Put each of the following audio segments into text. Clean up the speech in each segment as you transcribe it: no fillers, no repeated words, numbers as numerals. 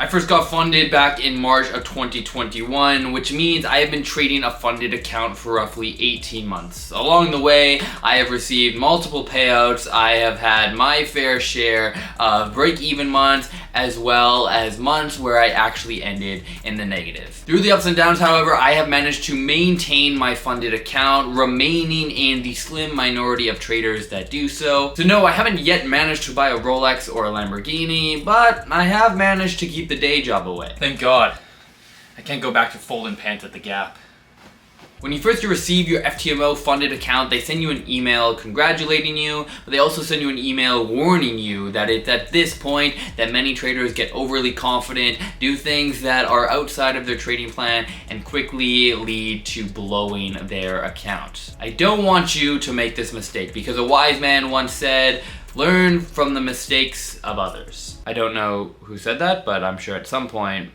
I first got funded back in March of 2021, which means I have been trading a funded account for roughly 18 months. Along the way, I have received multiple payouts. I have had my fair share of break-even months, as well as months where I actually ended in the negative. Through the ups and downs, however, I have managed to maintain my funded account, remaining in the slim minority of traders that do so. So no, I haven't yet managed to buy a Rolex or a Lamborghini, but I have managed to keep the day job away. Thank God. I can't go back to folding pants at the Gap. When you first receive your FTMO funded account, they send you an email congratulating you, but they also send you an email warning you that it's at this point that many traders get overly confident, do things that are outside of their trading plan, and quickly lead to blowing their account. I don't want you to make this mistake because a wise man once said, "Learn from the mistakes of others." I don't know who said that, but I'm sure at some point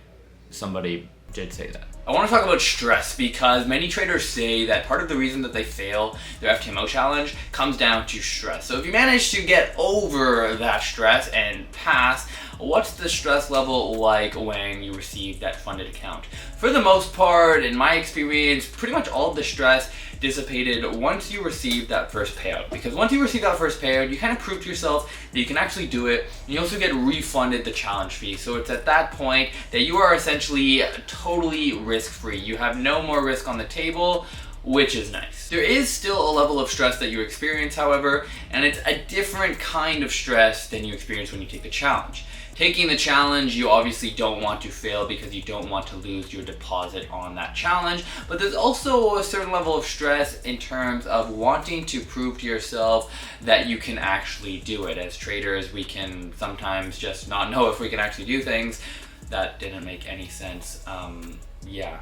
somebody did say that. I want to talk about stress because many traders say that part of the reason that they fail their FTMO challenge comes down to stress. So if you manage to get over that stress and pass, what's the stress level like when you receive that funded account? For the most part, in my experience, pretty much all of the stress dissipated once you receive that first payout. Because once you receive that first payout, you kind of prove to yourself that you can actually do it. And you also get refunded the challenge fee. So it's at that point that you are essentially totally risk-free. You have no more risk on the table, which is nice. There is still a level of stress that you experience, however, and it's a different kind of stress than you experience when you take the challenge. Taking the challenge, you obviously don't want to fail because you don't want to lose your deposit on that challenge, but there's also a certain level of stress in terms of wanting to prove to yourself that you can actually do it. As traders, we can sometimes just not know if we can actually do things. That didn't make any sense. Yeah.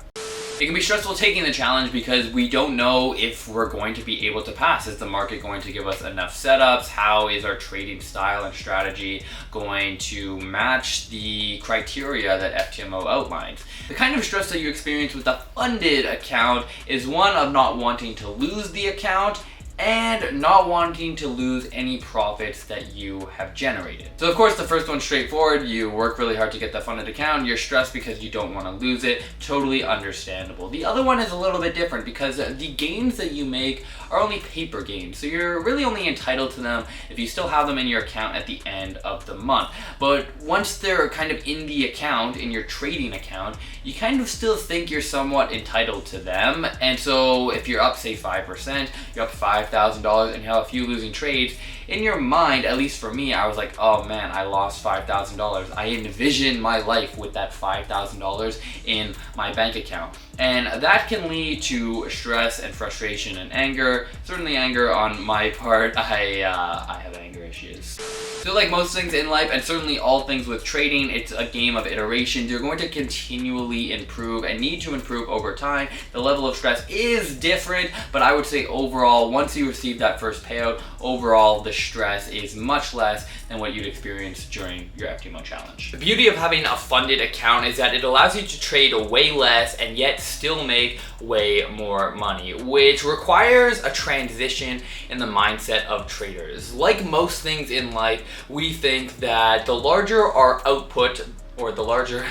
It can be stressful taking the challenge because we don't know if we're going to be able to pass. Is the market going to give us enough setups? How is our trading style and strategy going to match the criteria that FTMO outlines? The kind of stress that you experience with a funded account is one of not wanting to lose the account and not wanting to lose any profits that you have generated. So of course the first one's straightforward. You work really hard to get that funded account, you're stressed because you don't want to lose it. Totally understandable. The other one is a little bit different because the gains that you make are only paper gains, so you're really only entitled to them if you still have them in your account at the end of the month. But once they're kind of in the account, in your trading account, you kind of still think you're somewhat entitled to them. And so if you're up, say 5%, you're up $5,000 and you have a few losing trades, in your mind, at least for me, I was like, oh man, I lost $5,000. I envision my life with that $5,000 in my bank account. And that can lead to stress and frustration and anger. Certainly anger on my part. I have anger issues. So like most things in life, and certainly all things with trading, it's a game of iterations. You're going to continually improve and need to improve over time. The level of stress is different, but I would say overall, once you receive that first payout, overall the stress is much less than what you'd experience during your FTMO challenge. The beauty of having a funded account is that it allows you to trade way less and yet still make way more money, which requires a transition in the mindset of traders. Like most things in life, we think that the larger our output, or the larger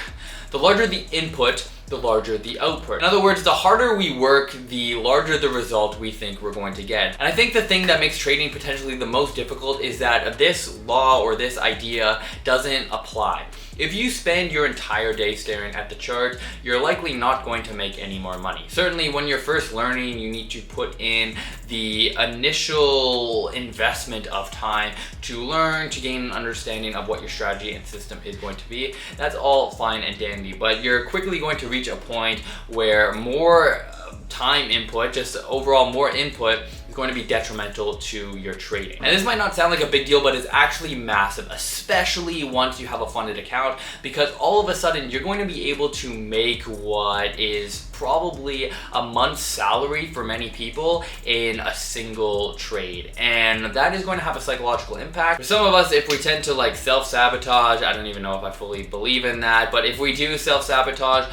the input, the larger the output. In other words, the harder we work, the larger the result we think we're going to get. And I think the thing that makes trading potentially the most difficult is that this law or this idea doesn't apply. If you spend your entire day staring at the chart, you're likely not going to make any more money. Certainly when you're first learning, you need to put in the initial investment of time to learn, to gain an understanding of what your strategy and system is going to be. That's all fine and dandy, but you're quickly going to reach a point where more time input, just overall more input, is going to be detrimental to your trading. And this might not sound like a big deal, but it's actually massive, especially once you have a funded account, because all of a sudden you're going to be able to make what is probably a month's salary for many people in a single trade, and that is going to have a psychological impact. For some of us, if we tend to like self-sabotage, I don't even know if I fully believe in that, but if we do self-sabotage,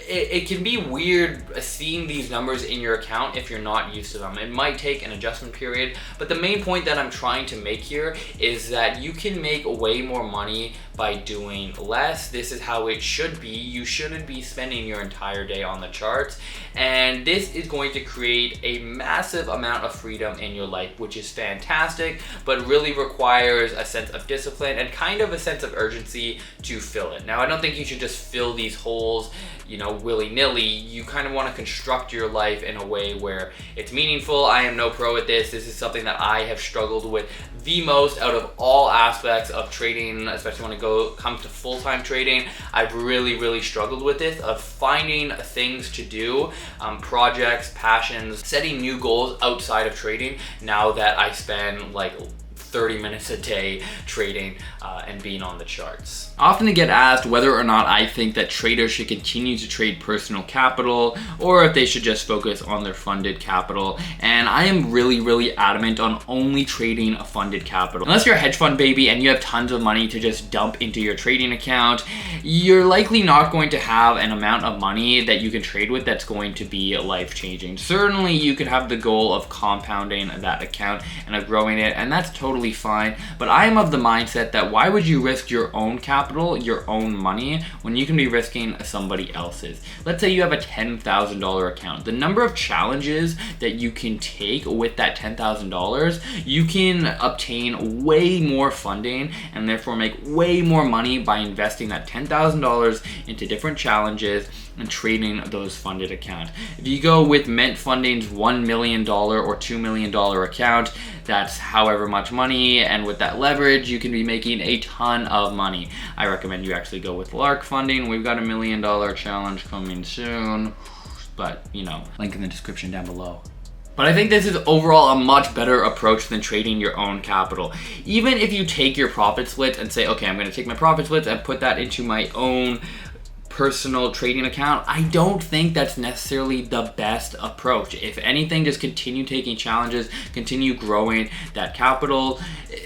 it can be weird seeing these numbers in your account if you're not used to them. It might take an adjustment period, but the main point that I'm trying to make here is that you can make way more money by doing less. This is how it should be. You shouldn't be spending your entire day on the charts, and this is going to create a massive amount of freedom in your life, which is fantastic, but really requires a sense of discipline and kind of a sense of urgency to fill it. Now, I don't think you should just fill these holes, you know, willy-nilly. You kind of want to construct your life in a way where it's meaningful. I am no pro at this. This is something that I have struggled with the most out of all aspects of trading, especially when it comes to full-time trading. I've really struggled with this, of finding things to do, projects, passions, setting new goals outside of trading, now that I spend like 30 minutes a day trading and being on the charts. I often get asked whether or not I think that traders should continue to trade personal capital or if they should just focus on their funded capital, and I am really adamant on only trading a funded capital. Unless you're a hedge fund baby and you have tons of money to just dump into your trading account, you're likely not going to have an amount of money that you can trade with that's going to be life-changing. Certainly you could have the goal of compounding that account and of growing it, and that's totally fine, but I am of the mindset that why would you risk your own capital, your own money, when you can be risking somebody else's? Let's say you have a $10,000 account. The number of challenges that you can take with that $10,000, you can obtain way more funding and therefore make way more money by investing that $10,000 into different challenges and trading those funded accounts. If you go with Mint Funding's $1 million or $2 million account, that's however much money, and with that leverage, you can be making a ton of money. I recommend you actually go with Lark Funding. We've got $1 million challenge coming soon, but you know, link in the description down below. But I think this is overall a much better approach than trading your own capital. Even if you take your profit splits and say, okay, I'm gonna take my profit splits and put that into my own personal trading account, I don't think that's necessarily the best approach. If anything, just continue taking challenges, continue growing that capital.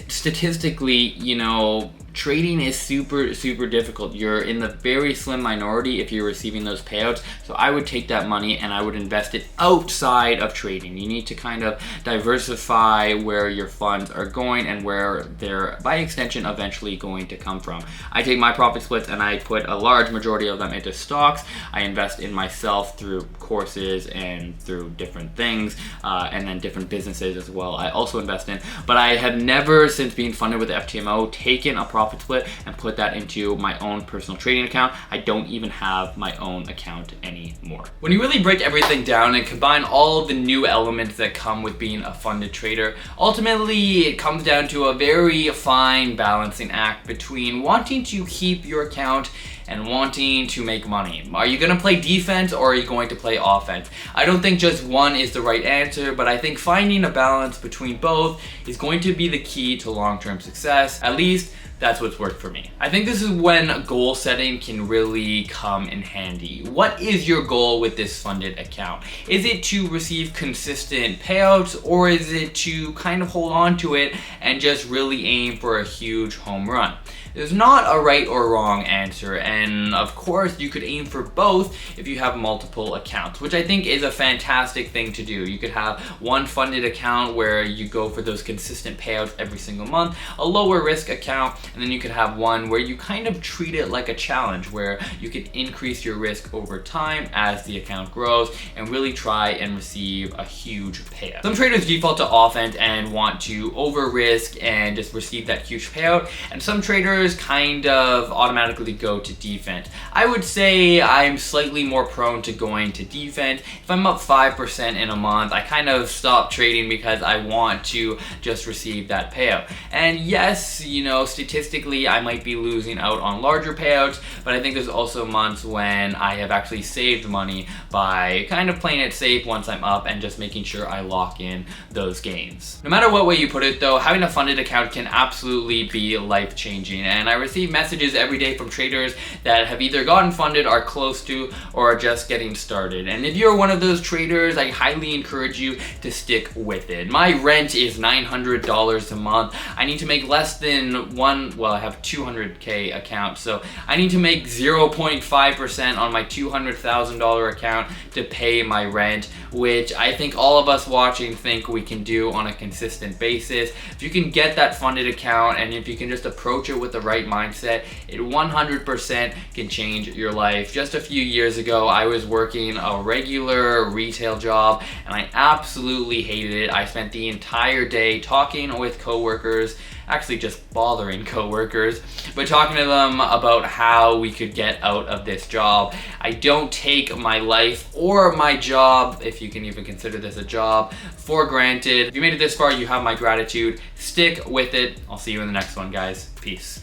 Statistically, you know, trading is super difficult. You're in the very slim minority if you're receiving those payouts. So I would take that money and I would invest it outside of trading. You need to kind of diversify where your funds are going and where they're, by extension, eventually going to come from. I take my profit splits and I put a large majority of them into stocks. I invest in myself through courses and through different things, and then different businesses as well I also invest in. But I have never, since being funded with the FTMO, taken a profit split and put that into my own personal trading account. I don't even have my own account anymore. When you really break everything down and combine all the new elements that come with being a funded trader, ultimately it comes down to a very fine balancing act between wanting to keep your account and wanting to make money. Are you gonna play defense or are you going to play offense? I don't think just one is the right answer, but I think finding a balance between both is going to be the key to long-term success. At least that's what's worked for me. I think this is when goal setting can really come in handy. What is your goal with this funded account? Is it to receive consistent payouts, or is it to kind of hold on to it and just really aim for a huge home run? There's not a right or wrong answer, and of course you could aim for both if you have multiple accounts, which I think is a fantastic thing to do. You could have one funded account where you go for those consistent payouts every single month, a lower risk account, and then you could have one where you kind of treat it like a challenge, where you can increase your risk over time as the account grows and really try and receive a huge payout. Some traders default to offense and want to over risk and just receive that huge payout, and some traders kind of automatically go to defense. I would say I'm slightly more prone to going to defense. If I'm up 5% in a month, I kind of stop trading because I want to just receive that payout. And yes, you know, statistically I might be losing out on larger payouts, but I think there's also months when I have actually saved money by kind of playing it safe once I'm up and just making sure I lock in those gains. No matter what way you put it though, having a funded account can absolutely be life-changing. And I receive messages every day from traders that have either gotten funded, are close to, or are just getting started. And if you're one of those traders, I highly encourage you to stick with it. My rent is $900 a month. I need to make less than I have 200K account, so I need to make 0.5% on my $200,000 account to pay my rent, which I think all of us watching think we can do on a consistent basis. If you can get that funded account and if you can just approach it with the right mindset, it 100% can change your life. Just a few years ago, I was working a regular retail job and I absolutely hated it. I spent the entire day talking with coworkers, actually just bothering coworkers, but talking to them about how we could get out of this job. I don't take my life or my job, if you can even consider this a job, for granted. If you made it this far, you have my gratitude. Stick with it. I'll see you in the next one, guys. Peace.